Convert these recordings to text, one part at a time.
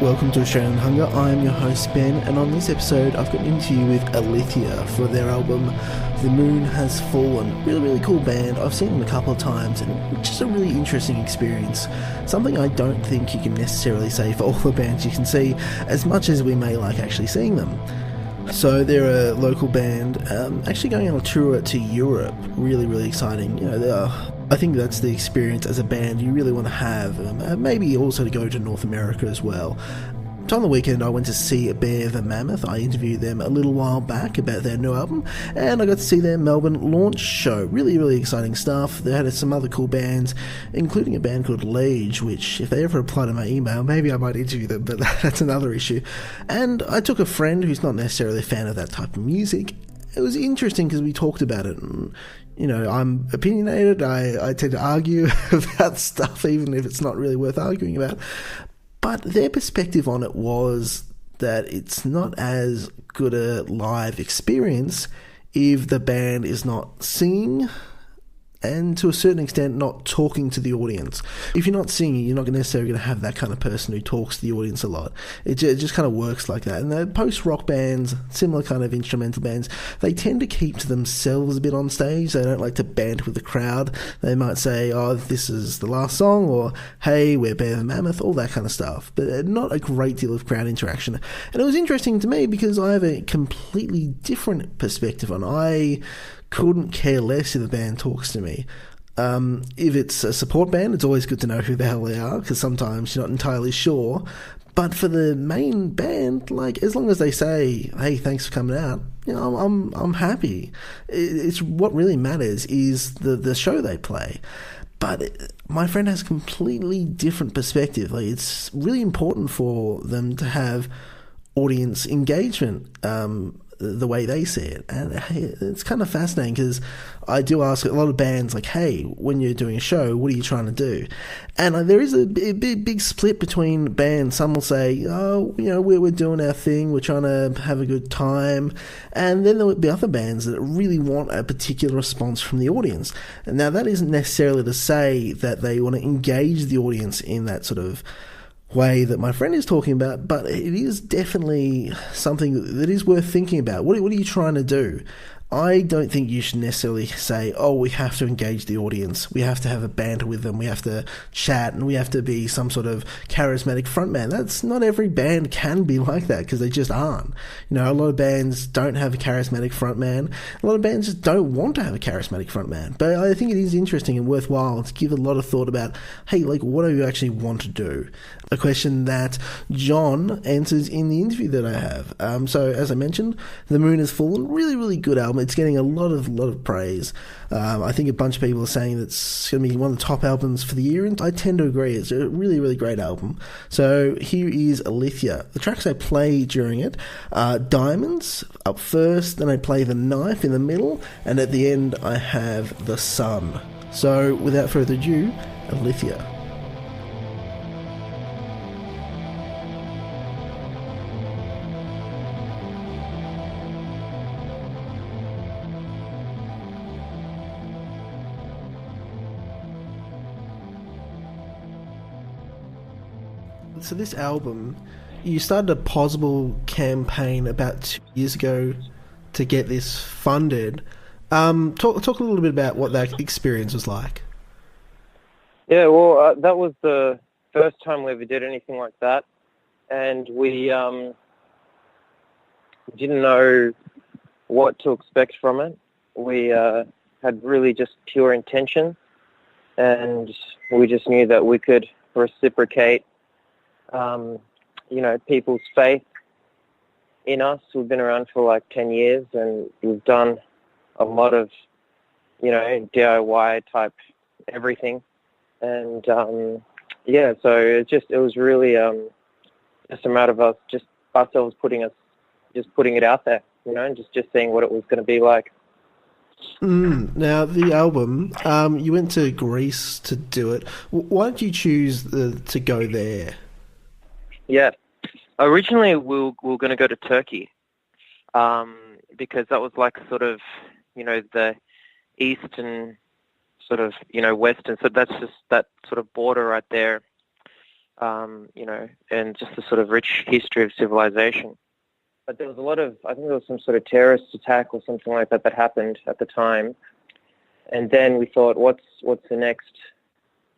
Welcome to Australian Hunger. I'm your host Ben, and on this episode I've got an interview with Alithia for their album The Moon Has Fallen. Really cool band. I've seen them a couple of times and it's just a really interesting experience. Something I don't think you can necessarily say for all the bands you can see, as much as we may like actually seeing them. So they're a local band, actually going on a tour to Europe. Really exciting. You know, I think that's the experience as a band you really want to have. Maybe also to go to North America as well. So on the weekend I went to see Bear The Mammoth. I interviewed them a little while back about their new album, and I got to see their Melbourne launch show. Really exciting stuff. They had some other cool bands, including a band called Liege, which if they ever reply to my email, maybe I might interview them, but that's another issue. And I took a friend who's not necessarily a fan of that type of music. It was interesting because we talked about it, and you know, I'm opinionated. I tend to argue about stuff even if it's not really worth arguing about. But their perspective on it was that it's not as good a live experience if the band is not singing and to a certain extent not talking to the audience. If you're not singing, you're not necessarily going to have that kind of person who talks to the audience a lot. It just kind of works like that. And the post-rock bands, similar kind of instrumental bands, they tend to keep to themselves a bit on stage. They don't like to band with the crowd. They might say, oh, this is the last song, or hey, we're Bear The Mammoth, all that kind of stuff. But not a great deal of crowd interaction. And it was interesting to me because I have a completely different perspective on it. I couldn't care less if the band talks to me. If it's a support band, it's always good to know who the hell they are, because sometimes you're not entirely sure. But for the main band, like, as long as they say, hey, thanks for coming out, you know, I'm happy. It's what really matters is the show they play. But my friend has a completely different perspective. Like, it's really important for them to have audience engagement, the way they see it. And it's kind of fascinating because I do ask a lot of bands, like, hey, when you're doing a show, what are you trying to do? And there is a big split between bands. Some will say, oh, you know, we're doing our thing, we're trying to have a good time. And then there will be other bands that really want a particular response from the audience. And now that isn't necessarily to say that they want to engage the audience in that sort of way that my friend is talking about, but it is definitely something that is worth thinking about. What are you trying to do? I don't think you should necessarily say, oh, we have to engage the audience, we have to have a banter with them, we have to chat, and we have to be some sort of charismatic frontman. That's not every band can be like that, because they just aren't. You know, a lot of bands don't have a charismatic frontman. A lot of bands just don't want to have a charismatic frontman. But I think it is interesting and worthwhile to give a lot of thought about, hey, like, what do you actually want to do? A question that John answers in the interview that I have. So, as I mentioned, The Moon Has Fallen, really good album. It's getting a lot of praise. I think a bunch of people are saying that it's going to be one of the top albums for the year, and I tend to agree. It's a really great album. So here is Alithia. The tracks I play during it are Diamonds up first, then I play The Knife in the middle, and at the end I have The Sun. So without further ado, Alithia. So this album, you started a possible campaign about 2 years ago to get this funded. Talk a little bit about what that experience was like. Yeah, well, that was the first time we ever did anything like that, and we didn't know what to expect from it. We had really just pure intention, and we just knew that we could reciprocate you know, people's faith in us. We've been around for like 10 years and we've done a lot of, you know, DIY type everything. And, yeah, so it was really just a matter of us, just ourselves putting it out there, you know, and just seeing what it was going to be like. Now, the album, you went to Greece to do it. Why did you choose to go there? Yeah. Originally, we were going to go to Turkey because that was like sort of, you know, the eastern sort of, you know, western. So that's just that sort of border right there. and just the sort of rich history of civilization. But there was a lot of, I think there was some sort of terrorist attack or something like that happened at the time. And then we thought, what's the next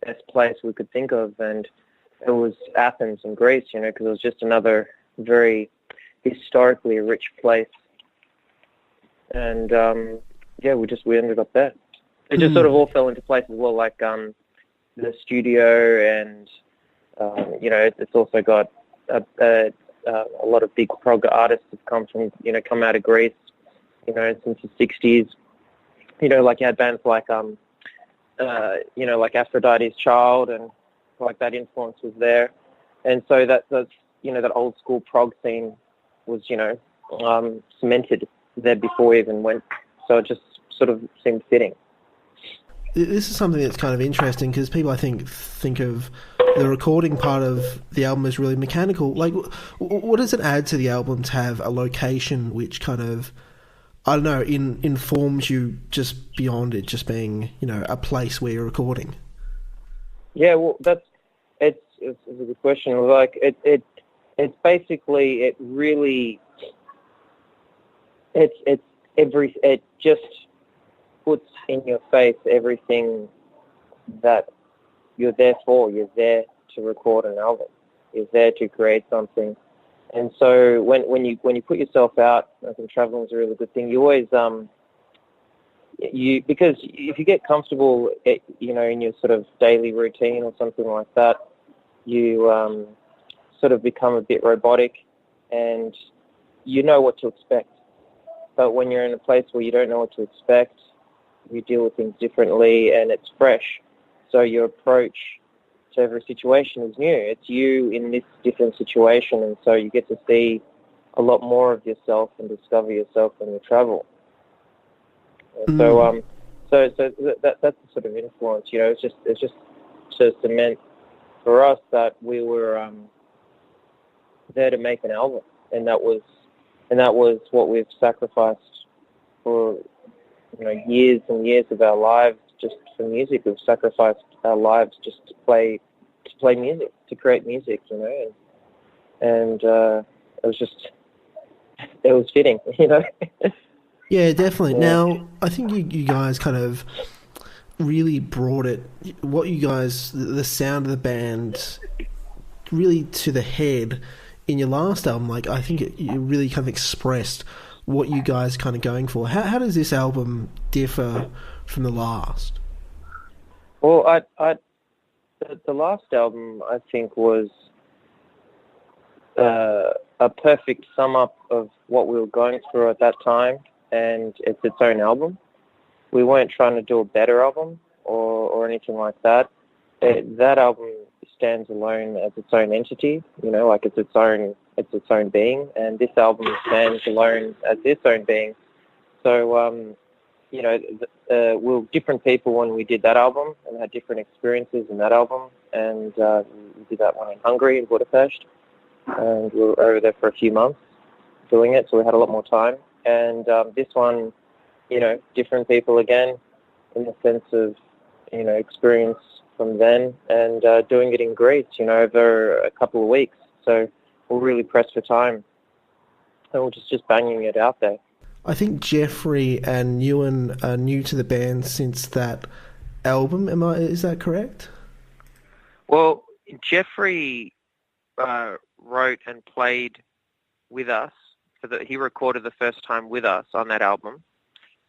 best place we could think of? And it was Athens in Greece, because it was just another very historically rich place. And, we ended up there. It just sort of all fell into place as well, like the studio and, it's also got a lot of big prog artists have come out of Greece, since the 60s. Like you had bands like, like Aphrodite's Child, and like that influence was there. And so that old school prog scene was, cemented there before we even went. So it just sort of seemed fitting. This is something that's kind of interesting because people, I think of the recording part of the album as really mechanical. Like, what does it add to the album to have a location which kind of, I don't know, informs you just beyond it just being, a place where you're recording? Yeah, well, it's a good question. Like, it's basically, it really, it just puts in your face everything that you're there for. You're there to record an album. You're there to create something. And so when you put yourself out, I think traveling is a really good thing. You always because if you get comfortable, in your sort of daily routine or something like that, you sort of become a bit robotic, and you know what to expect. But when you're in a place where you don't know what to expect, you deal with things differently, and it's fresh. So your approach to every situation is new. It's you in this different situation, and so you get to see a lot more of yourself and discover yourself when you travel. And so that's the sort of influence. It's just to cement for us that we were there to make an album, and that was what we've sacrificed for years and years of our lives just for music. We've sacrificed our lives just to play music, to create music, and it was fitting, Yeah, definitely. Yeah. Now, I think you guys kind of really brought it, the sound of the band really to the head in your last album. Like, I think you really kind of expressed what you guys kind of going for. How does this album differ from the last? Well, the last album, I think, was a perfect sum up of what we were going through at that time, and it's its own album. We weren't trying to do a better album or anything like that. That album stands alone as its own entity, like it's its own being, and this album stands alone as its own being. So, we were different people when we did that album and had different experiences in that album, and we did that one in Hungary, in Budapest, and we were over there for a few months doing it, so we had a lot more time. And this one, different people again, in the sense of, experience from then, and doing it in Greece, over a couple of weeks. So we're really pressed for time, and we're just banging it out there. I think Jeffrey and Ewan are new to the band since that album. Is that correct? Well, Jeffrey wrote and played with us. He recorded the first time with us on that album.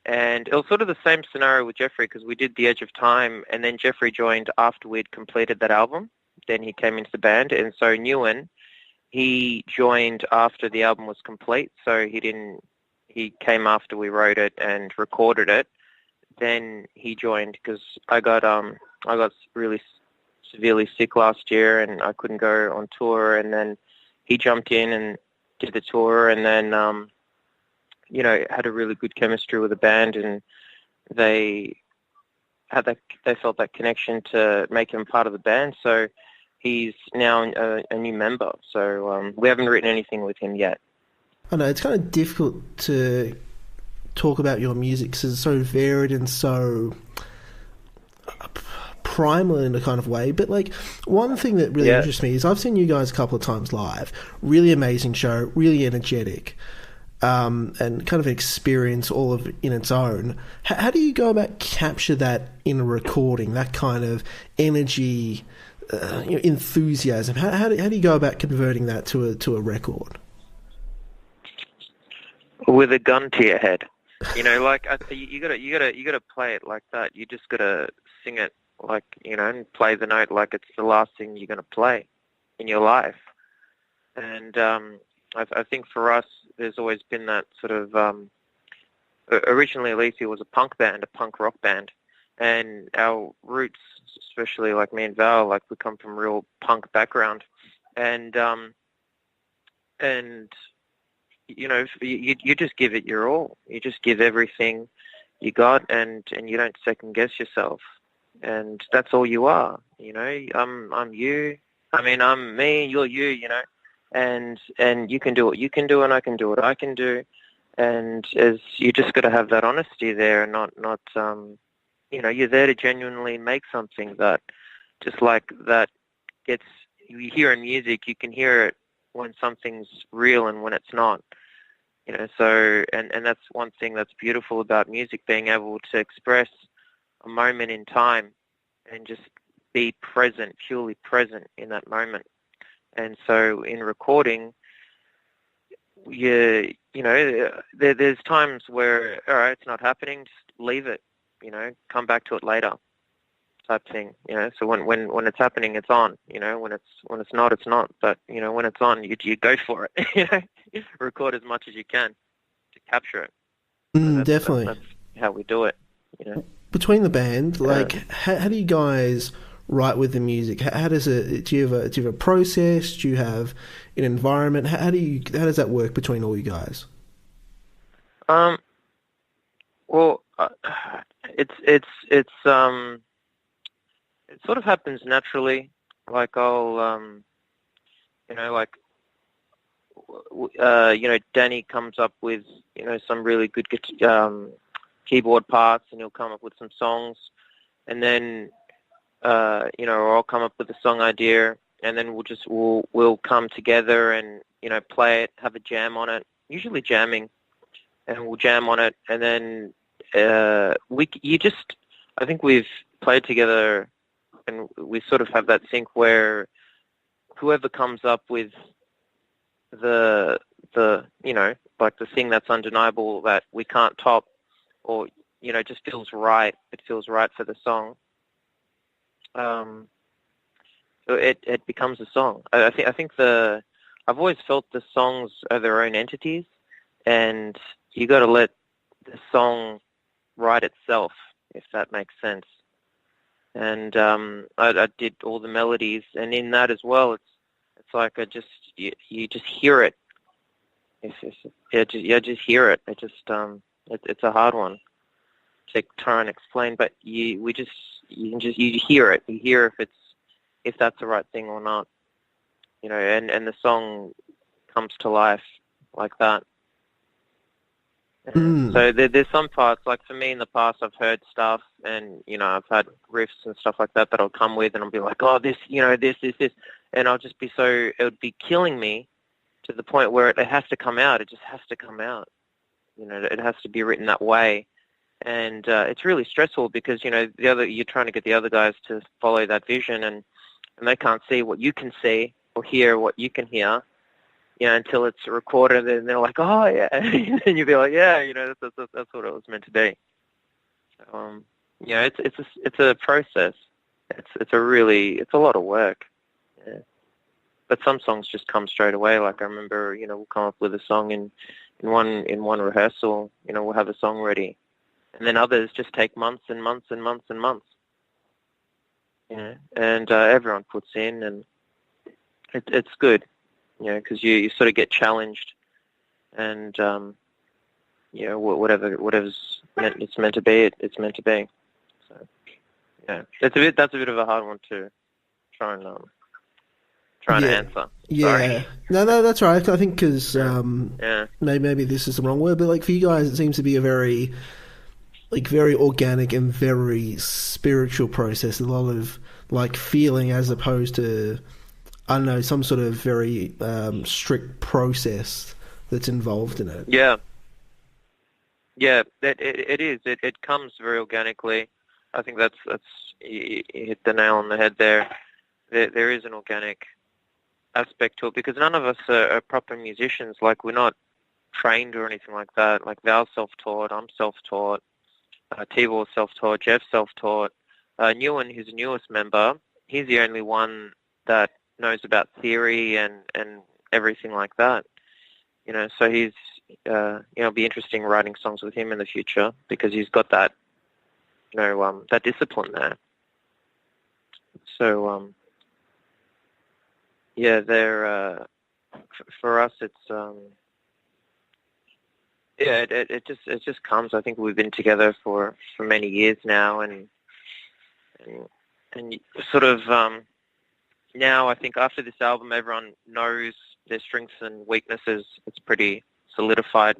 And it was sort of the same scenario with Jeffrey, because we did The Edge of Time, and then Jeffrey joined after we'd completed that album. Then he came into the band, and so Ewan, he joined after the album was complete, so he came after we wrote it and recorded it. Then he joined because I got really severely sick last year and I couldn't go on tour, and then he jumped in and did the tour, and then had a really good chemistry with the band, and they felt that connection to make him part of the band. So he's now a new member. So we haven't written anything with him yet. I know it's kind of difficult to talk about your music because it's so varied and so primal in a kind of way. But like one thing that really interests me is I've seen you guys a couple of times live. Really amazing show, really energetic. And kind of an experience all of in its own. How do you go about capture that in a recording, that kind of energy, enthusiasm? How do you go about converting that to a record? With a gun to your head, like you gotta play it like that. You just gotta sing it like and play the note like it's the last thing you're gonna play in your life. And I think for us, there's always been that sort of. Originally, Alithia was a punk band, a punk rock band, and our roots, especially like me and Val, like we come from real punk background, and you just give it your all. You just give everything you got, and you don't second guess yourself, and that's all you are. I'm you. I mean, I'm me. You're you. And you can do what you can do, and I can do what I can do, and as you just got to have that honesty there, and not you're there to genuinely make something that, just like that, you hear in music, you can hear it when something's real and when it's not, So and that's one thing that's beautiful about music, being able to express a moment in time and just be present, purely present in that moment. And so in recording, there's times where, all right, it's not happening, just leave it, come back to it later, type thing, So when it's happening, it's on, when it's not, it's not. But when it's on, you go for it, record as much as you can to capture it. So definitely, that's how we do it. Between the band, how do you guys write with the music? How does it? Do you have a process? Do you have an environment? How does that work between all you guys? Well, it sort of happens naturally. Like I'll Danny comes up with some really good keyboard parts, and he'll come up with some songs, and then or I'll come up with a song idea, and then we'll come together and play it, have a jam on it, usually jamming, and we'll jam on it, and then I think we've played together, and we sort of have that sync where whoever comes up with the like the thing that's undeniable that we can't top, or just feels right. It feels right for the song. So it becomes a song. I think I've always felt the songs are their own entities, and you got to let the song write itself, if that makes sense. And I did all the melodies, and in that as well, it's like you just hear it. Just hear it. It's a hard one to try and explain, but you hear it. You hear if that's the right thing or not, and the song comes to life like that. So there's some parts, like for me in the past, I've heard stuff, and I've had riffs and stuff like that I'll come with, and I'll be like, oh, this, this, and I'll just be it would be killing me to the point where it has to come out. It just has to come out. It has to be written that way. And it's really stressful because, you're trying to get the other guys to follow that vision, and they can't see what you can see or hear what you can hear, until it's recorded, and they're like, oh, yeah. And you'll be like, yeah, that's what it was meant to be. It's a process. It's a lot of work. Yeah. But some songs just come straight away. Like I remember, we'll come up with a song in one rehearsal, we'll have a song ready. And then others just take months and months and months and months. And everyone puts in, and it's good, because you sort of get challenged, and whatever's it's meant to be, it's meant to be. So that's a bit of a hard one to try and answer. Yeah. No, that's right. I think because maybe this is the wrong word, but like for you guys, it seems to be a very like very organic and very spiritual process. A lot of like feeling as opposed to, I don't know, some sort of very strict process that's involved in it. Yeah, it is. It comes very organically. I think that's you hit the nail on the head there. There is an organic aspect to it because none of us are proper musicians. Like, we're not trained or anything like that. Like, Val's self-taught, I'm self-taught, T-Ball's self-taught, Jeff's self-taught. Ewan, who's the newest member, he's the only one that knows about theory and everything like that. You know, so he's, it'll be interesting writing songs with him in the future because he's got that, that discipline there. So, for us, it's, it just comes. I think we've been together for many years now, and sort of now I think after this album, everyone knows their strengths and weaknesses. It's pretty solidified,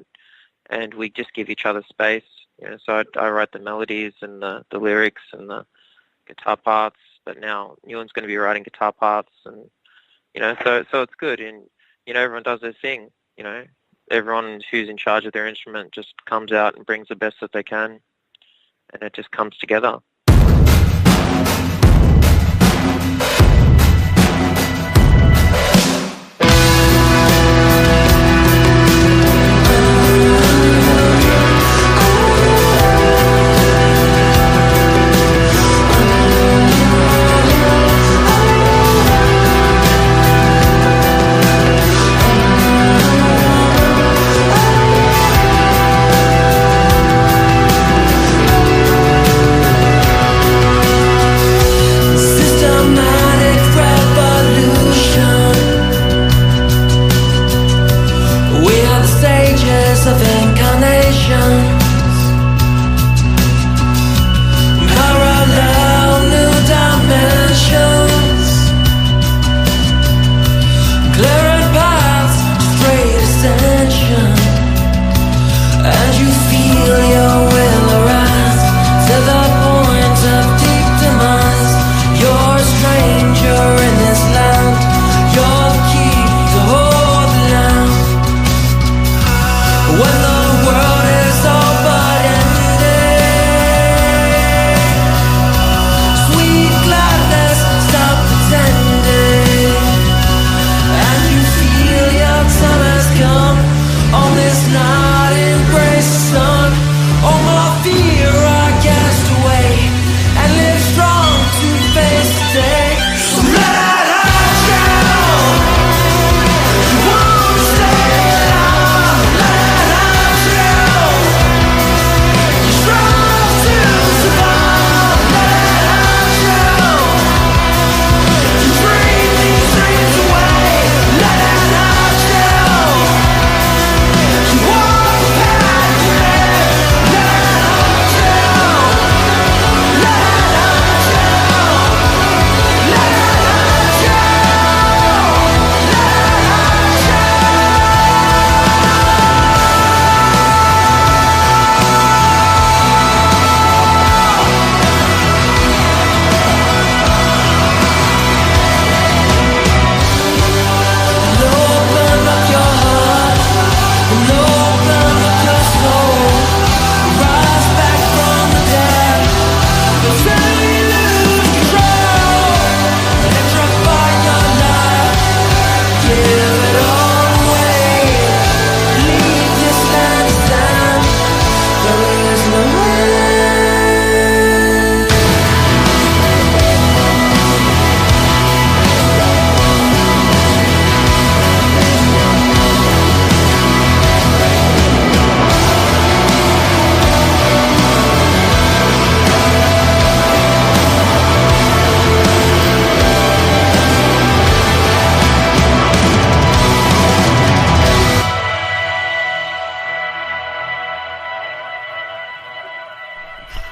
and we just give each other space. So I write the melodies and the lyrics and the guitar parts, but now Ewan's going to be writing guitar parts, and so it's good, and everyone does their thing. Everyone who's in charge of their instrument just comes out and brings the best that they can, and it just comes together.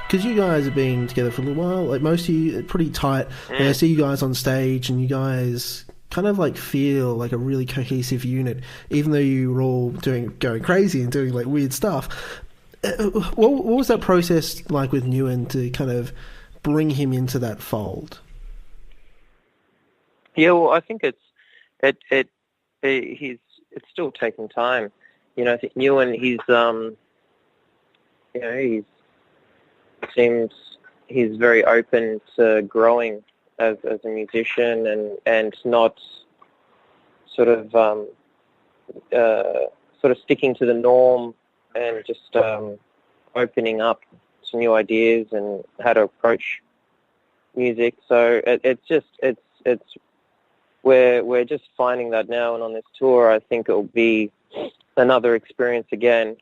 Because you guys have been together for a little while, like most of you, pretty tight. Like, I see you guys on stage, and you guys kind of like feel like a really cohesive unit, even though you were all going crazy and doing like weird stuff. What was that process like with Nguyen to kind of bring him into that fold? Yeah, well, I think it's still taking time. I think Nguyen, he's very open to growing as a musician and not sort of sticking to the norm and just opening up to new ideas and how to approach music. So we're just finding that now, and on this tour, I think it'll be another experience again.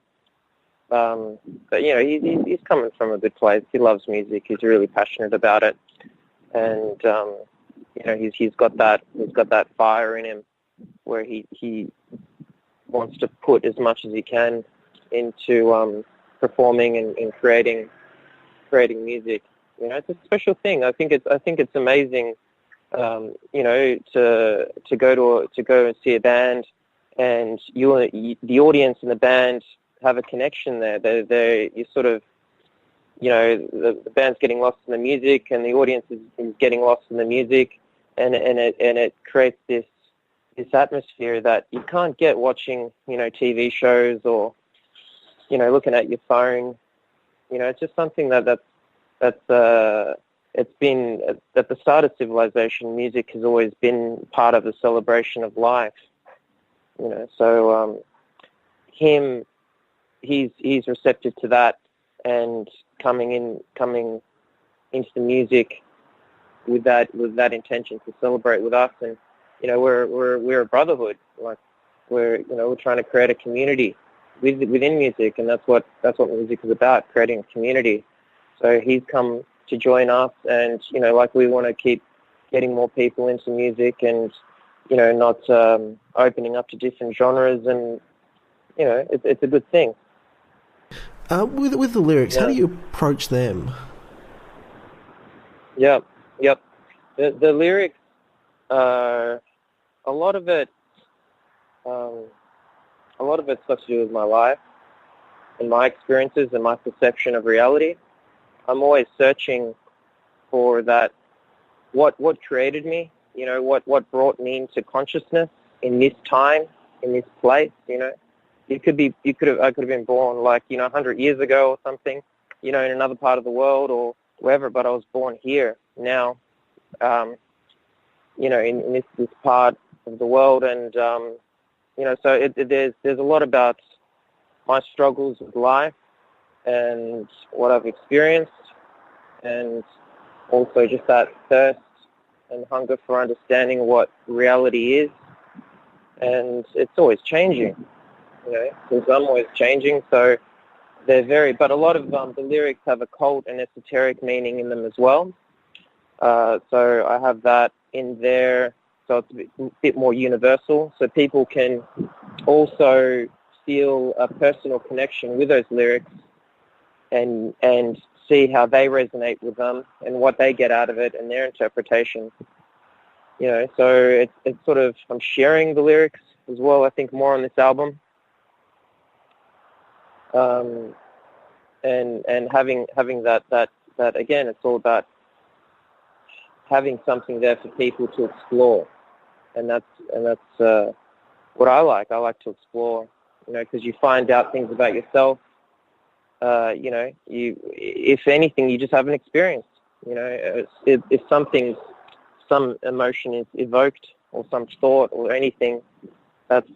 But he's coming from a good place. He loves music. He's really passionate about it, and he's got that fire in him where he wants to put as much as he can into performing and creating music. It's a special thing. I think it's amazing. To go and see a band, and the audience and the band have a connection there. You sort of, the band's getting lost in the music, and the audience is getting lost in the music, and it creates this atmosphere that you can't get watching, TV shows or, looking at your phone. It's just something that's it's been at the start of civilization. Music has always been part of the celebration of life. So he's receptive to that, and coming into the music with that intention to celebrate with us. And we're a brotherhood. Like we're trying to create a community within music, and that's what music is about, creating a community. So he's come to join us, and we want to keep getting more people into music, and not opening up to different genres, and it's a good thing. With the lyrics, how do you approach them? Yep. The lyrics, a lot of it's got to do with my life and my experiences and my perception of reality. I'm always searching for that. What created me? What brought me into consciousness in this time, in this place? I could have been born 100 years ago or something, in another part of the world or wherever, but I was born here now, in this part of the world, and so there's a lot about my struggles with life and what I've experienced, and also just that thirst and hunger for understanding what reality is. And it's always changing, because I'm always changing, so but a lot of the lyrics have a cult and esoteric meaning in them as well. So I have that in there, so it's a bit more universal, so people can also feel a personal connection with those lyrics and see how they resonate with them and what they get out of it and their interpretation. So it's sort of, I'm sharing the lyrics as well, I think, more on this album. And having that again, it's all about having something there for people to explore, and that's what I like. I like to explore, because you find out things about yourself. If anything, you just haven't experienced. If some emotion is evoked, or some thought, or anything, that's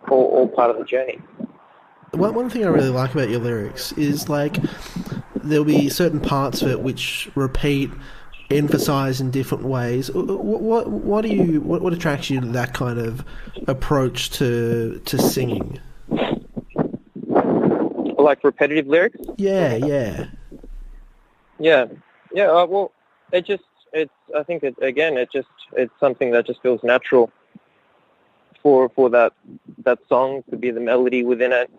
all part of the journey. One thing I really like about your lyrics is there'll be certain parts of it which repeat, emphasize in different ways. What attracts you to that kind of approach to singing? Like repetitive lyrics? Yeah. Well, I think it's something that just feels natural for that song to be the melody within it,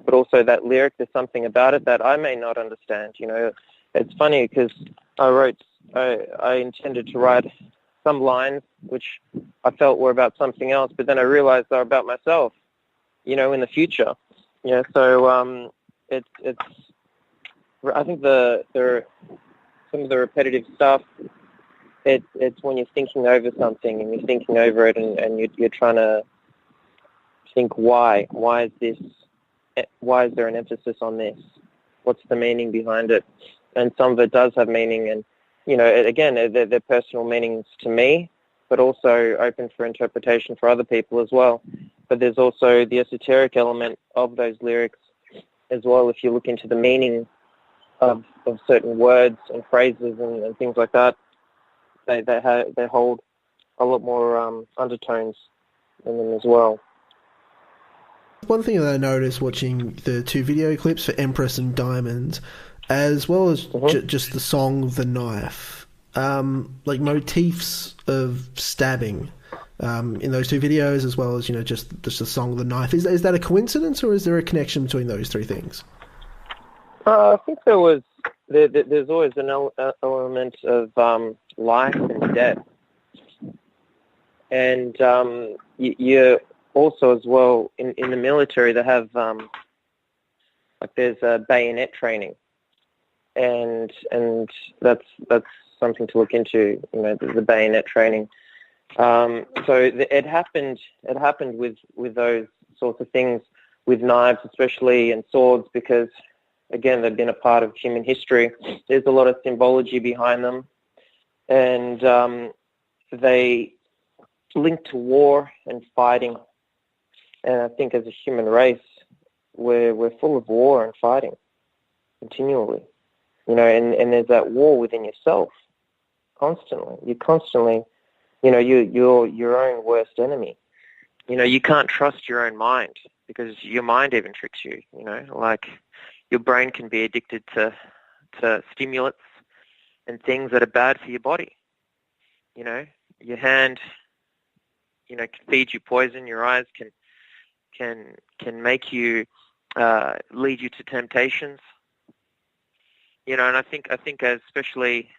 but also that lyric. There's something about it that I may not understand. It's funny because I intended to write some lines which I felt were about something else, but then I realized they're about myself. in the future. So it's I think some of the repetitive stuff. It's when you're thinking over something and you're thinking over it and you're trying to think why is there an emphasis on this? What's the meaning behind it? And some of it does have meaning, and again, they're personal meanings to me, but also open for interpretation for other people as well. But there's also the esoteric element of those lyrics as well. If you look into the meaning of certain words and phrases and things like that, they hold a lot more undertones in them as well. One thing that I noticed watching the 2 video clips for Empress and Diamond, as well as just the song The Knife, like motifs of stabbing in those 2 videos, as well as just the song The Knife. Is that a coincidence, or is there a connection between those 3 things? I think there's always an element of life and death, and you also as well in the military they have there's a bayonet training, and that's something to look into, the bayonet training. So it happened with those sorts of things, with knives especially and swords, because again they've been a part of human history. There's a lot of symbology behind them, and they link to war and fighting. And I think as a human race, we're full of war and fighting continually, and there's that war within yourself constantly. You're constantly, you're your own worst enemy. You can't trust your own mind, because your mind even tricks you. Like your brain can be addicted to stimulants and things that are bad for your body. Your hand, can feed you poison. Your eyes can make you lead you to temptations. And I think especially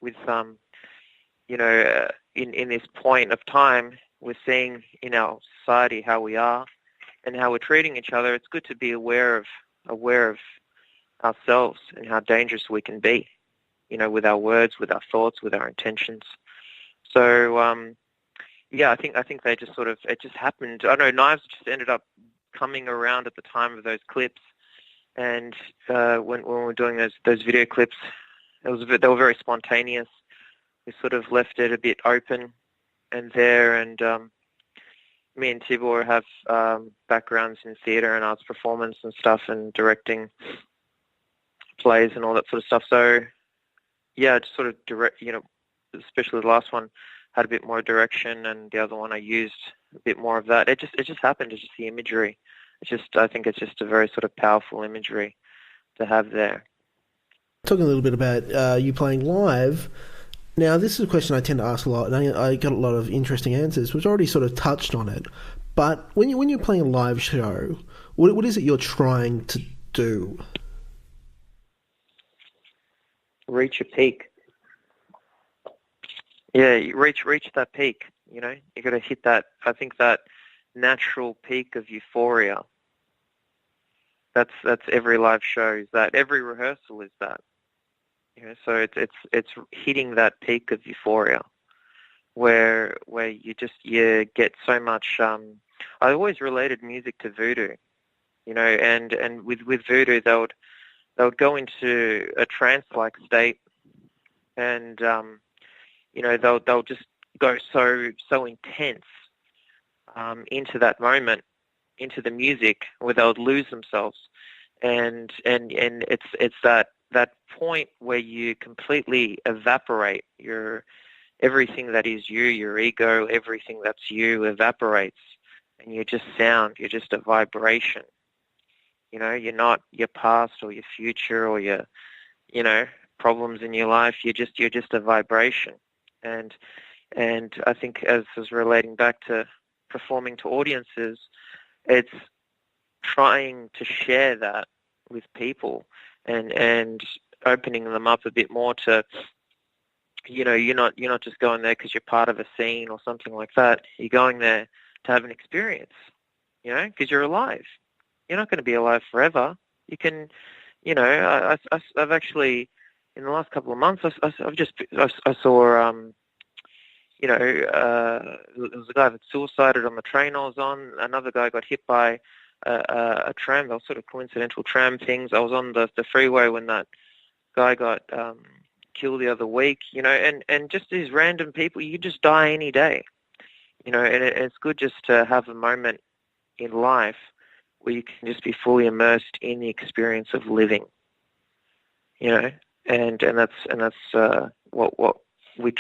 with in this point of time, we're seeing in our society how we are and how we're treating each other. It's good to be aware of ourselves and how dangerous we can be, with our words, with our thoughts, with our intentions. So I think they just it just happened. I don't know, knives just ended up coming around at the time of those clips, and when we were doing those video clips, they were very spontaneous. We sort of left it a bit open and there, and me and Tibor have backgrounds in theatre and arts performance and stuff, and directing plays and all that sort of stuff. So just sort of direct, especially the last one had a bit more direction, and the other one I used a bit more of that. It just happened. It's just the imagery. I think it's just a very sort of powerful imagery to have there. Talking a little bit about you playing live. Now, this is a question I tend to ask a lot, and I got a lot of interesting answers. We've already sort of touched on it, but when you're playing a live show, what is it you're trying to do? Reach a peak. Yeah, you reach that peak. You got to hit that. I think that natural peak of euphoria. That's every live show. Is that every rehearsal is that. So it's hitting that peak of euphoria, where you get so much. I always related music to voodoo, and with voodoo they would go into a trance-like state, and they'll just go so intense into that moment, into the music, where they would lose themselves, and it's that point where you completely evaporate. Everything that is you, your ego, everything that's you evaporates, and you're just sound. You're just a vibration. You're not your past or your future or your problems in your life. You're just a vibration. And I think, as is relating back to performing to audiences, it's trying to share that with people and opening them up a bit more to, you're not just going there because you're part of a scene or something like that. You're going there to have an experience, you know, because you're alive. You're not going to be alive forever. You can, you know, I've actually, in the last couple of months, I saw, you know, there was a guy that suicided on the train I was on. Another guy got hit by a tram. They were sort of coincidental tram things. I was on the freeway when that guy got killed the other week, you know, and just these random people, you just die any day, you know, and it's good just to have a moment in life where you can just be fully immersed in the experience of living, you know, and that's what we,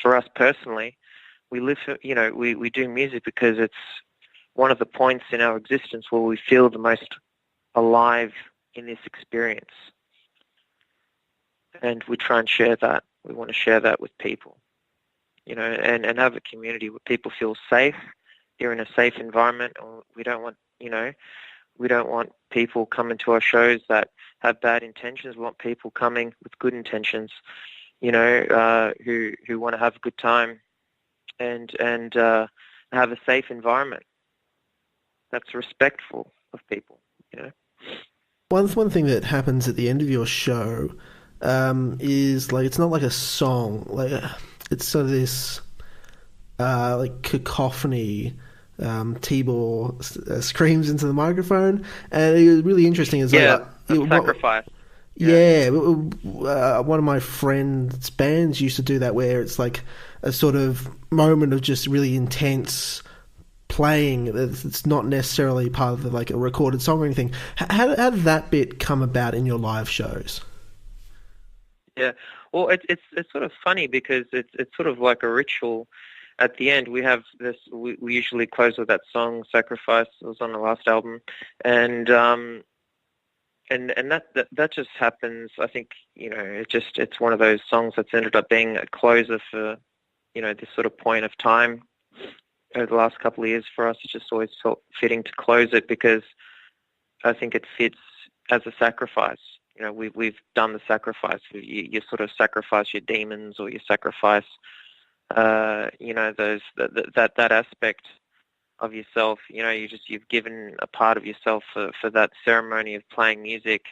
for us personally, we live, you know, we do music because it's one of the points in our existence where we feel the most alive in this experience. And we try and share that. We want to share that with people, you know, and have a community where people feel safe. They're in a safe environment. We don't want, you know, we don't want people coming to our shows that have bad intentions. We want people coming with good intentions, you know, who want to have a good time and have a safe environment that's respectful of people, you know. One thing that happens at the end of your show is like it's not like a song, like it's sort of this like cacophony. Tibor screams into the microphone, and it was really interesting. It's sacrifice. One of my friends' bands used to do that, where it's like a sort of moment of just really intense playing. It's not necessarily part of like a recorded song or anything. How did that bit come about in your live shows? Yeah, well, it's sort of funny because it's sort of like a ritual. At the end, we have this. We usually close with that song "Sacrifice." It was on the last album, and that just happens. I think, you know, it's one of those songs that's ended up being a closer for, you know, this sort of point of time over the last couple of years for us. It's just always felt fitting to close it because I think it fits as a sacrifice. You know, we've done the sacrifice. You sort of sacrifice your demons, or you sacrifice. You know, that aspect of yourself, you know, you've given a part of yourself for that ceremony of playing music,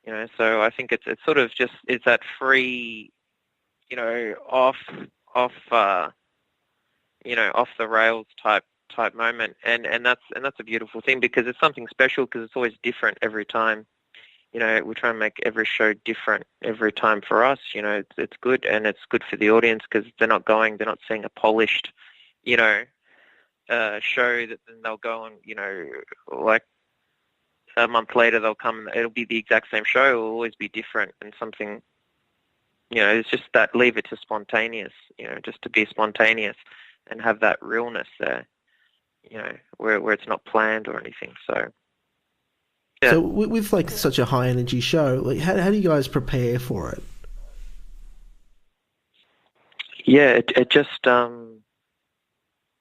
you know. So I think it's sort of just, it's that free, you know, off you know, off the rails type moment, and that's a beautiful thing because it's something special because it's always different every time. You know, we try and make every show different every time for us. You know, it's good, and it's good for the audience because they're not seeing a polished, you know, show that then they'll go on, you know, like a month later they'll come, it'll be the exact same show, it'll always be different and something, you know, it's just that, leave it to spontaneous, you know, just to be spontaneous and have that realness there, you know, where it's not planned or anything, so... Yeah. So with like such a high energy show, like how do you guys prepare for it? Yeah, it just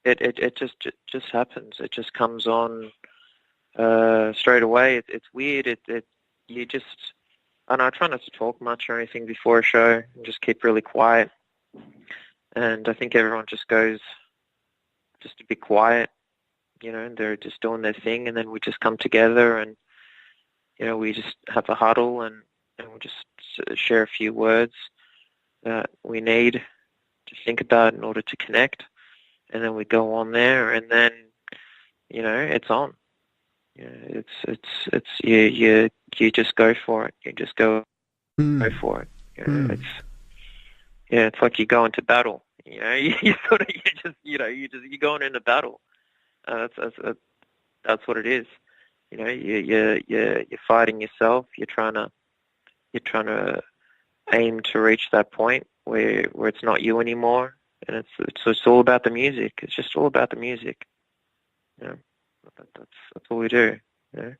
it just happens. It just comes on straight away. It's weird. You just, and I try not to talk much or anything before a show and just keep really quiet. And I think everyone just goes just to be quiet, you know, and they're just doing their thing, and then we just come together and, you know, we just have a huddle and we just share a few words that we need to think about in order to connect. And then we go on there, and then, you know, it's on. You know, you just go for it. You just go for it. You know, it's like you go into battle. You know, you're going into battle. That's what it is. You know, you're fighting yourself. You're trying to aim to reach that point where it's not you anymore, and it's all about the music. It's just all about the music. You know, that's all we do. You know,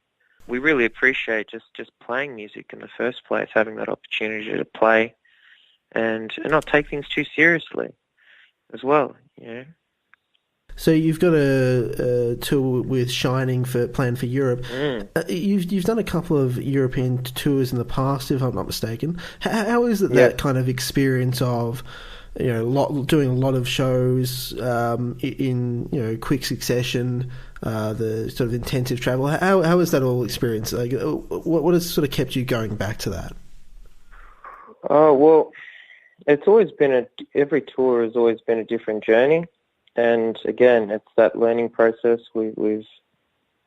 we really appreciate just playing music in the first place, having that opportunity to play, and not take things too seriously, as well. You know. So you've got a tour with Shining planned for Europe. You've done a couple of European tours in the past, if I'm not mistaken. How is it that kind of experience of, you know, doing a lot of shows in, you know, quick succession, the sort of intensive travel. How was that all experience? Like, what has sort of kept you going back to that? Well, it's always been every tour has always been a different journey, and again, it's that learning process.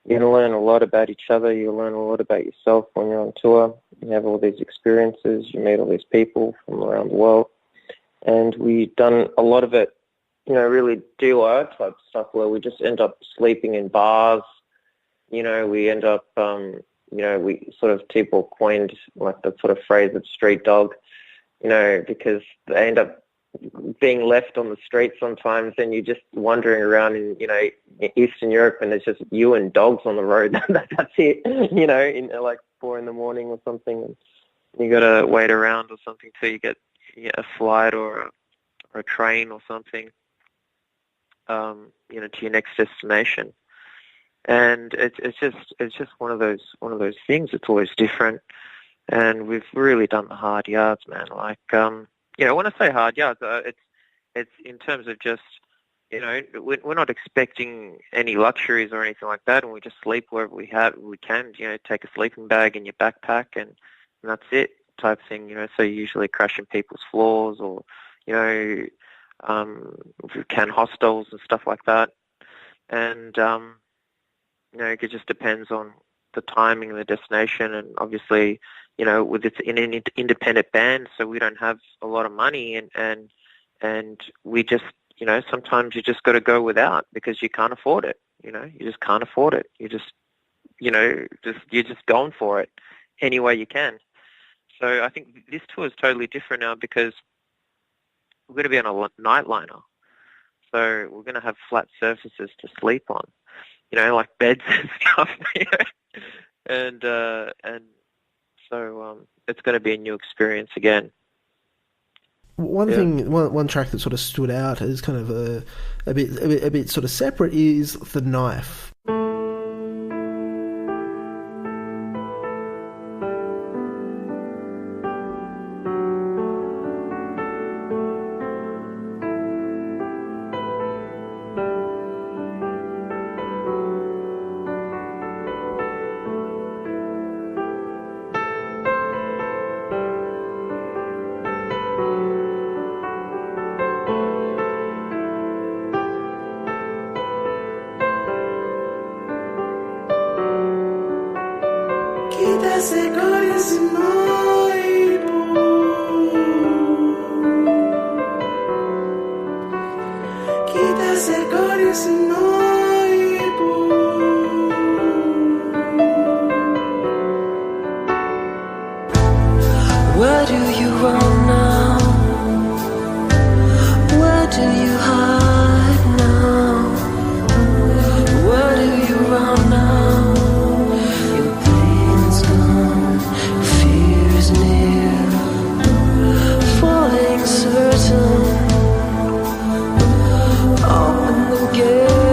You learn a lot about each other. You learn a lot about yourself when you're on tour. You have all these experiences. You meet all these people from around the world. And we've done a lot of it, really DIY type stuff where we just end up sleeping in bars. We end up, we sort of people coined like the sort of phrase of street dog, because they end up being left on the street sometimes, and you're just wandering around in Eastern Europe, and it's just you and dogs on the road. That's it, in like 4 a.m. or something, and you got to wait around or something till you get a flight or a train or something, to your next destination. And it's just one of those things. It's always different, and we've really done the hard yards, man. Like, when I say hard yards, it's in terms of just, we're not expecting any luxuries or anything like that, and we just sleep wherever we can. Take a sleeping bag in your backpack, and that's it, type thing. So you usually crash in people's floors, or if you can, hostels and stuff like that. And it just depends on the timing and the destination, and obviously, with it's in an independent band, so we don't have a lot of money, and we just, sometimes you just got to go without because you can't afford it. You just can't afford it. You just, you're just going for it any way you can. So I think this tour is totally different now because we're going to be on a nightliner, so we're going to have flat surfaces to sleep on, like beds and stuff, and so it's going to be a new experience again. One track that sort of stood out as kind of a bit sort of separate is The Knife. Where do you run now? Where do you hide now? Where do you run now? Your pain's gone, fear's near, falling certain. Open the gate.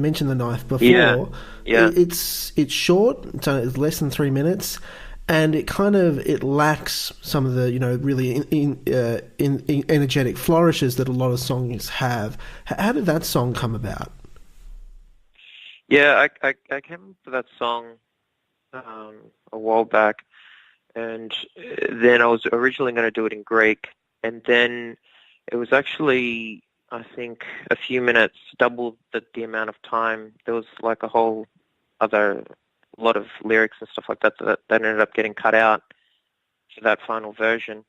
mentioned the knife before. Yeah. It's short. It's less than 3 minutes, and it lacks some of the really energetic flourishes that a lot of songs have. How did that song come about? Yeah, I came up with that song a while back, and then I was originally going to do it in Greek, and then it was actually, I think, a few minutes, double the amount of time. There was like a whole other lot of lyrics and stuff like that ended up getting cut out for that final version.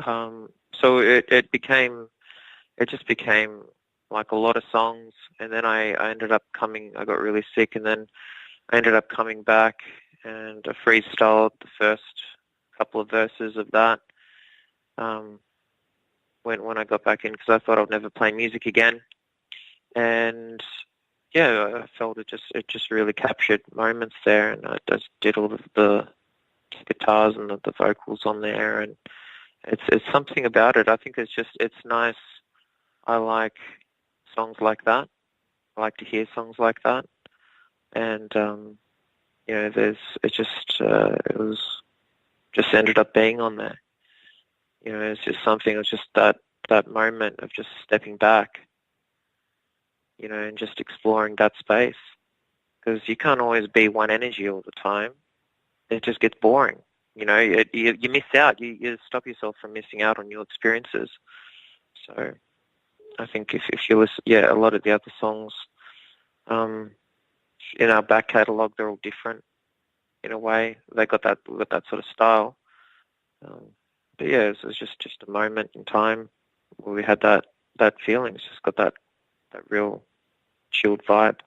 So it just became like a lot of songs, and then I got really sick, and then I ended up coming back, and I freestyled the first couple of verses of that when I got back in, because I thought I'd never play music again. And yeah, I felt it just really captured moments there, and I just did all of the guitars and the vocals on there, and it's something about it. I think it's nice. I like songs like that. I like to hear songs like that, and it was just ended up being on there. It's just something. It was just that moment of just stepping back, and just exploring that space, because you can't always be one energy all the time. It just gets boring. You miss out. You stop yourself from missing out on your experiences. So I think if you listen, a lot of the other songs in our back catalogue, they're all different in a way. They got that sort of style. But yeah, it was just a moment in time where we had that feeling. It's just got that real chilled vibe.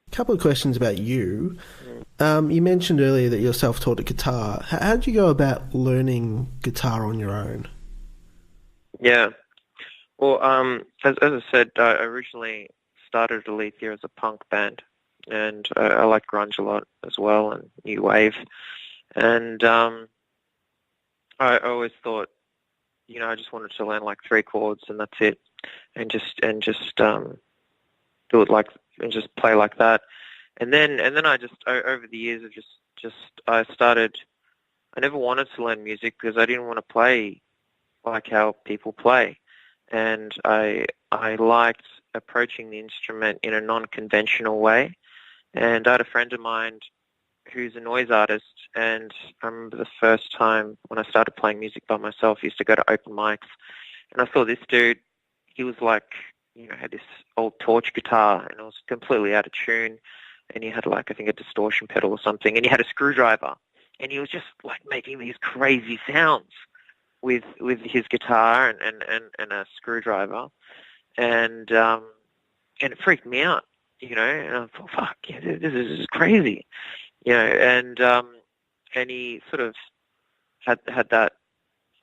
A couple of questions about you. You mentioned earlier that you're self-taught at guitar. How did you go about learning guitar on your own? Yeah. Well, as I said, I originally started Alithia as a punk band, and I like grunge a lot as well, and new wave. And I always thought, I just wanted to learn like 3 chords and that's it, and just do it like, and just play like that. And then I just, over the years, I never wanted to learn music because I didn't want to play like how people play. And I liked approaching the instrument in a non-conventional way. And I had a friend of mine who's a noise artist, and I remember the first time when I started playing music by myself, I used to go to open mics, and I saw this dude. He was like, had this old torch guitar, and it was completely out of tune, and he had like, I think, a distortion pedal or something, and he had a screwdriver, and he was just like making these crazy sounds with his guitar and a screwdriver, and it freaked me out, and I thought, fuck, yeah, this is crazy, and he sort of had that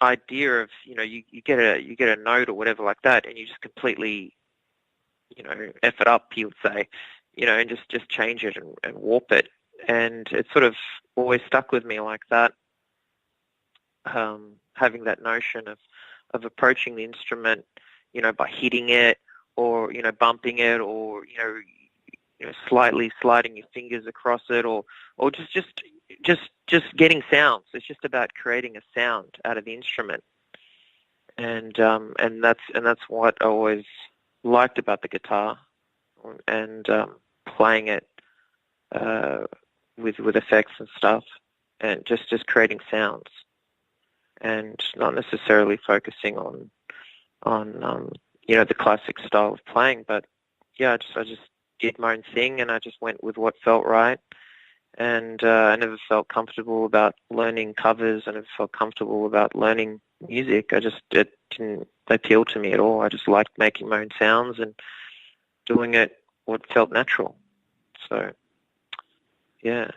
idea of, you get a note or whatever like that, and you just completely, F it up, he would say, and just change it and warp it. And it sort of always stuck with me like that, having that notion of approaching the instrument, by hitting it or, bumping it or, slightly sliding your fingers across it or just getting sounds. It's just about creating a sound out of the instrument. And that's what I always liked about the guitar, and playing it with effects and stuff, and just creating sounds, and not necessarily focusing on the classic style of playing. But yeah, I just did my own thing, and I just went with what felt right. And I never felt comfortable about learning covers. I never felt comfortable about learning music. It didn't appeal to me at all. I just liked making my own sounds and doing it what felt natural. So, yeah.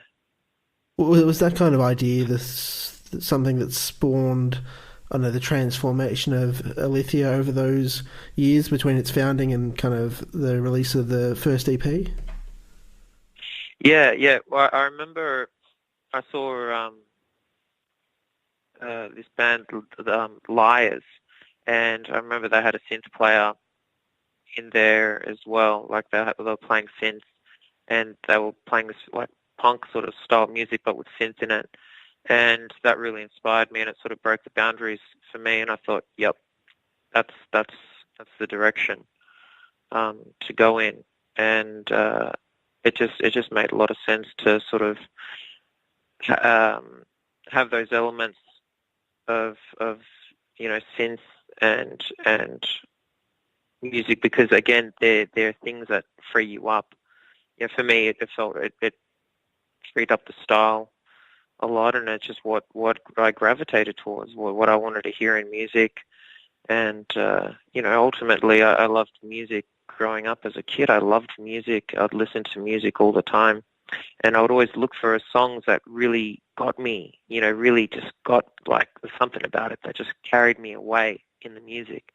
Was that kind of idea something that spawned, I don't know, the transformation of Alithia over those years between its founding and kind of the release of the first EP? Yeah. Well, I remember I saw this band, Liars, and I remember they had a synth player, in there as well. Like they were playing synths, and they were playing this like punk sort of style music, but with synth in it. And that really inspired me, and it sort of broke the boundaries for me. And I thought, yep, that's the direction to go in. And it just made a lot of sense to sort of have those elements of synth and music, because again they're things that free you up. For me it freed up the style a lot, and it's just what I gravitated towards, what I wanted to hear in music. And ultimately I loved music growing up as a kid. I loved music. I'd listen to music all the time, and I would always look for songs that really got me, really just got like something about it that just carried me away in the music.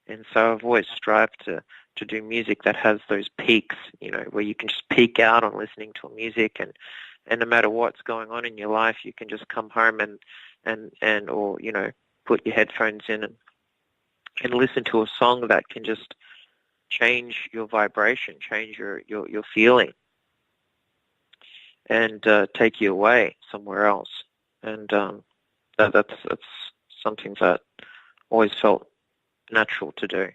And so I've always strived to do music that has those peaks, where you can just peak out on listening to music, and no matter what's going on in your life, you can just come home and or put your headphones in and listen to a song that can just change your vibration, change your feeling, and take you away somewhere else. And that's something that always felt natural to do.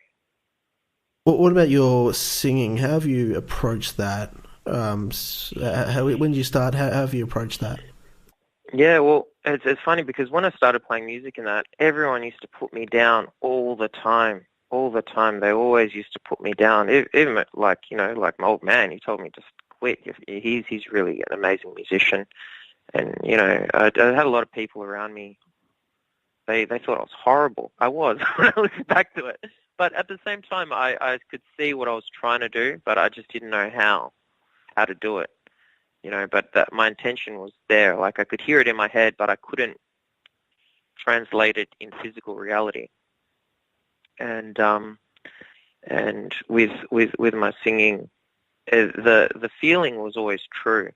What about your singing? How have you approached that? When did you start? How have you approached that? Yeah, well, it's funny because when I started playing music and that, everyone used to put me down all the time. All the time, they always used to put me down. Even like my old man, he told me just quit. He's really an amazing musician, and I had a lot of people around me. They thought I was horrible. I was when I look back to it. But at the same time, I could see what I was trying to do, but I just didn't know how to do it. But my intention was there. Like I could hear it in my head, but I couldn't translate it in physical reality. And with my singing, the feeling was always true,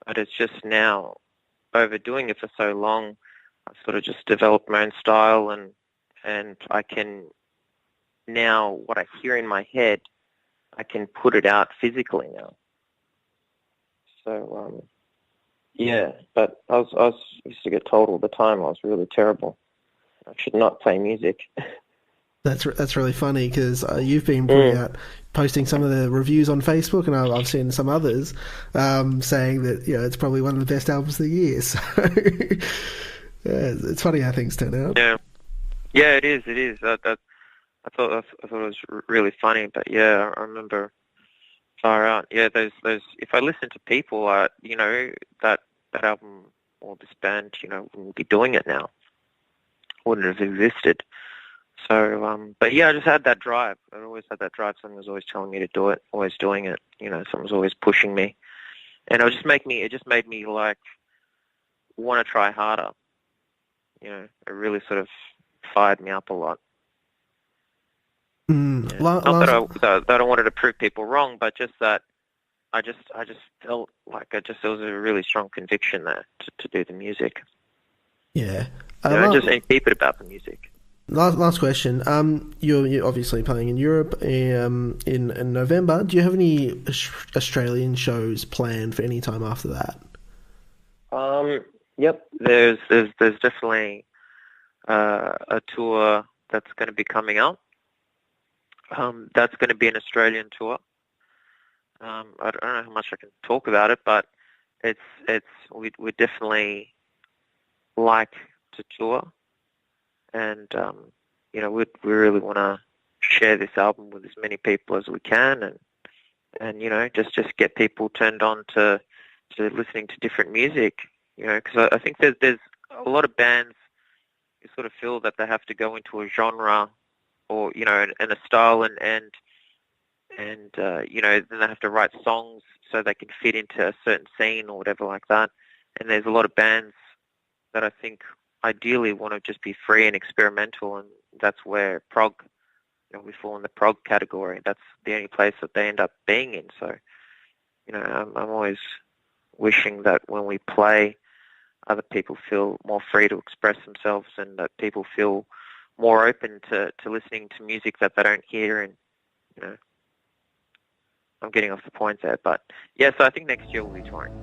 but it's just now overdoing it for so long, I've sort of just developed my own style, and I can now, what I hear in my head, I can put it out physically now. So yeah, but I used to get told all the time I was really terrible. I should not play music. That's really funny, because you've been posting some of the reviews on Facebook, and I've seen some others saying that it's probably one of the best albums of the year. So it's funny how things turn out. Yeah, it is. I thought it was really funny, but yeah, I remember far out. Yeah, those. If I listen to people, that album or this band, wouldn't be doing it now. Wouldn't have existed. So, but yeah, I just had that drive. I always had that drive. Someone was always telling me to do it, always doing it. Someone was always pushing me, and it just made me like want to try harder. It really sort of fired me up a lot. Not that I wanted to prove people wrong, but just that I just felt like there was a really strong conviction there to do the music. Yeah, just keep it about the music. Last question. You're obviously playing in Europe in November. Do you have any Australian shows planned for any time after that? Yep. There's definitely a tour that's going to be coming out. That's going to be an Australian tour. I don't know how much I can talk about it, but we definitely like to tour. And, we really want to share this album with as many people as we can, and just get people turned on to listening to different music, because I think there's a lot of bands who sort of feel that they have to go into a genre or, and a style and then they have to write songs so they can fit into a certain scene or whatever like that. And there's a lot of bands that I think ideally want to just be free and experimental, and that's where prog, we fall in the prog category. That's the only place that they end up being in. So, I'm always wishing that when we play, other people feel more free to express themselves, and that people feel more open to listening to music that they don't hear in I'm getting off the point there, but yeah, so I think next year we'll be touring.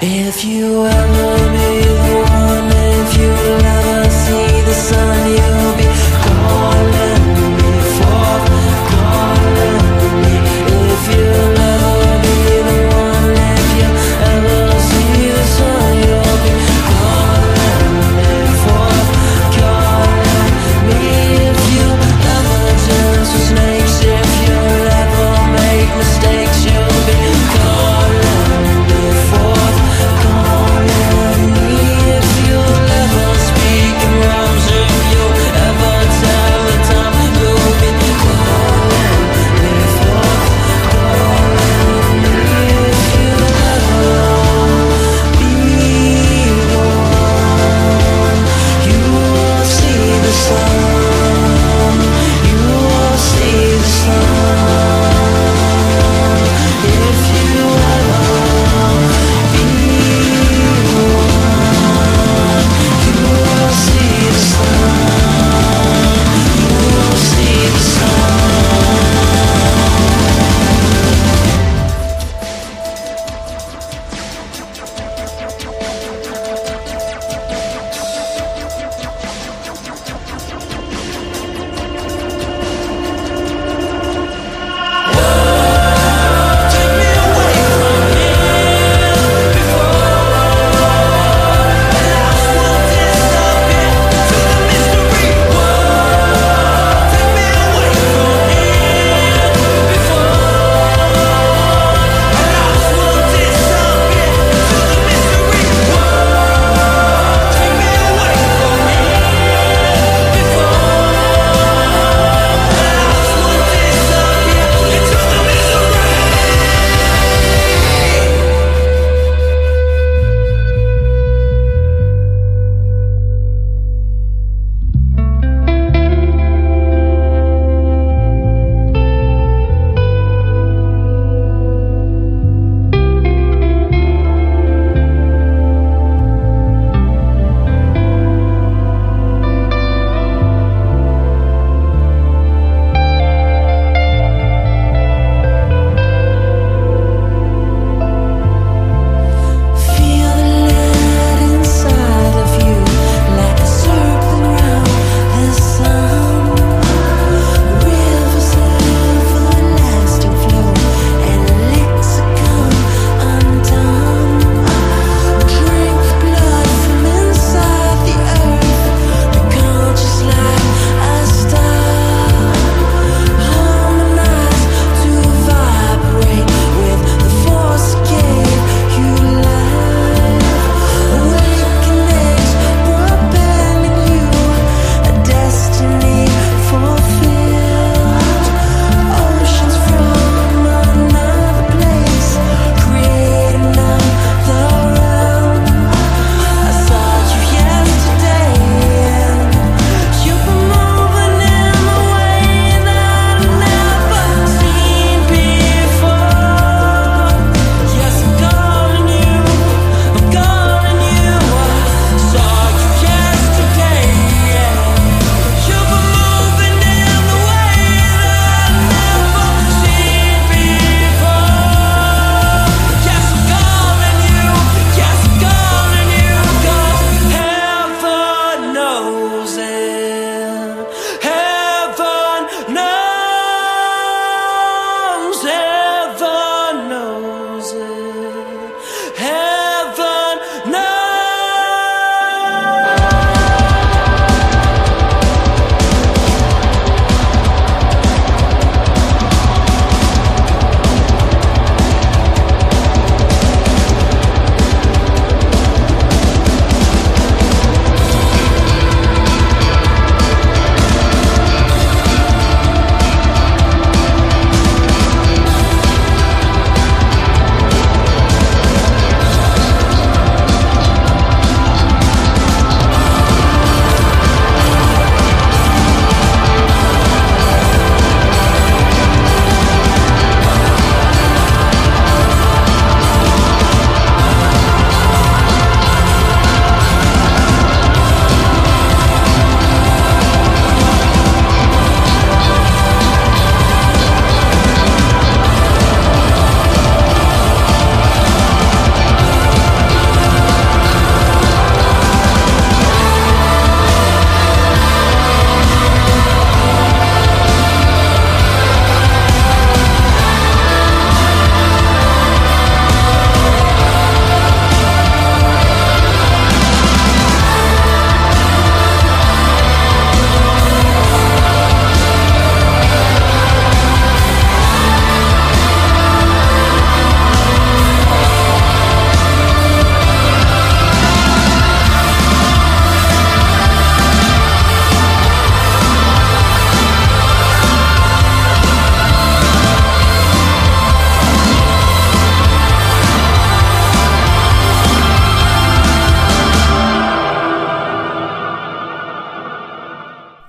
If you ever be the one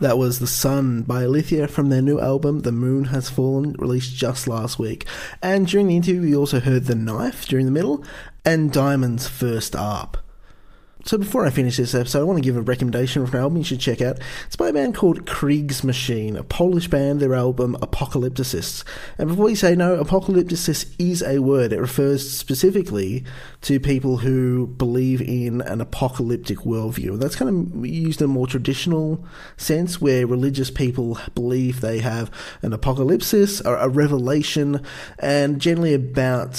That was The Sun by Alithia from their new album, The Moon Has Fallen, released just last week. And during the interview, we also heard The Knife during the middle, and Diamond's First Up. So before I finish this episode, I want to give a recommendation for an album you should check out. It's by a band called Kriegsmaschine, a Polish band, their album Apocalypticists. And before you say no, Apocalypticists is a word. It refers specifically to people who believe in an apocalyptic worldview. That's kind of used in a more traditional sense, where religious people believe they have an apocalypsis, or a revelation, and generally about,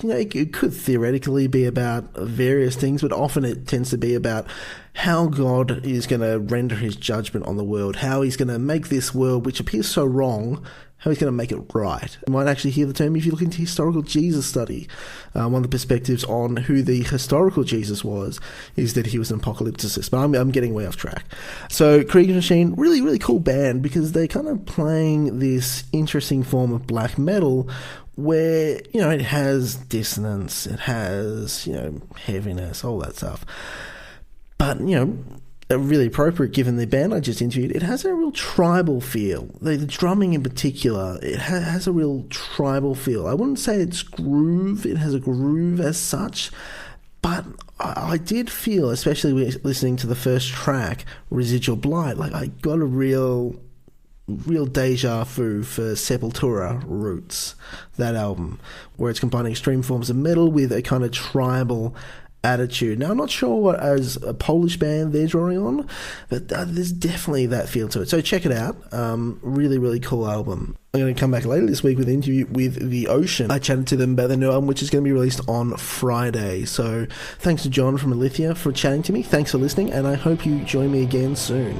it could theoretically be about various things, but often it tends to be about how God is going to render his judgment on the world, how he's going to make this world, which appears so wrong, how he's going to make it right. You might actually hear the term if you look into historical Jesus study. One of the perspectives on who the historical Jesus was is that he was an apocalypticist. But I'm getting way off track. So Kriegsmaschine, really, really cool band, because they're kind of playing this interesting form of black metal where, it has dissonance, it has, heaviness, all that stuff. But, really appropriate given the band I just interviewed, it has a real tribal feel. The drumming in particular, it has a real tribal feel. I wouldn't say it's groove, it has a groove as such, but I did feel, especially listening to the first track, Residual Blight, like I got a real deja vu for Sepultura Roots, that album, where it's combining extreme forms of metal with a kind of tribal attitude. Now, I'm not sure what, as a Polish band, they're drawing on, but there's definitely that feel to it. So check it out. Really, really cool album. I'm going to come back later this week with an interview with The Ocean. I chatted to them about their new album, which is going to be released on Friday. So thanks to John from Alithia for chatting to me. Thanks for listening, and I hope you join me again soon.